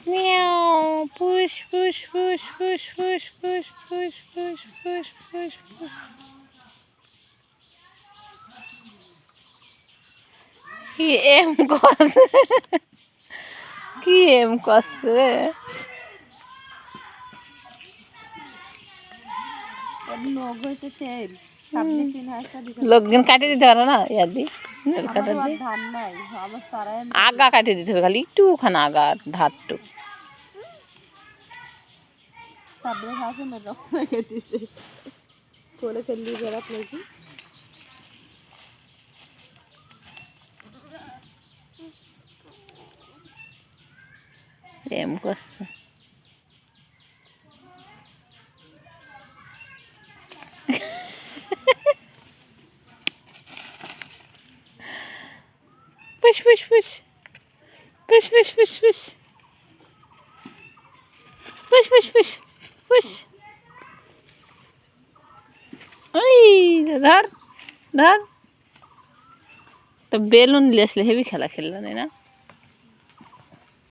Meow. Push, push, push, push, push, push, push, push, push, push, push. কি M করছে? কি M করছে? লোকজন কাটিয়ে দিতে পারো না ইয়াদি আগা কাটিয়ে দিতে হবে খালি একটুখানি আগা ধারটুক এম করছে push push push push push push push push push push push ওই ধর ধর তো বেলুন নিয়ে আসলে হেভি খেলা খেলবে না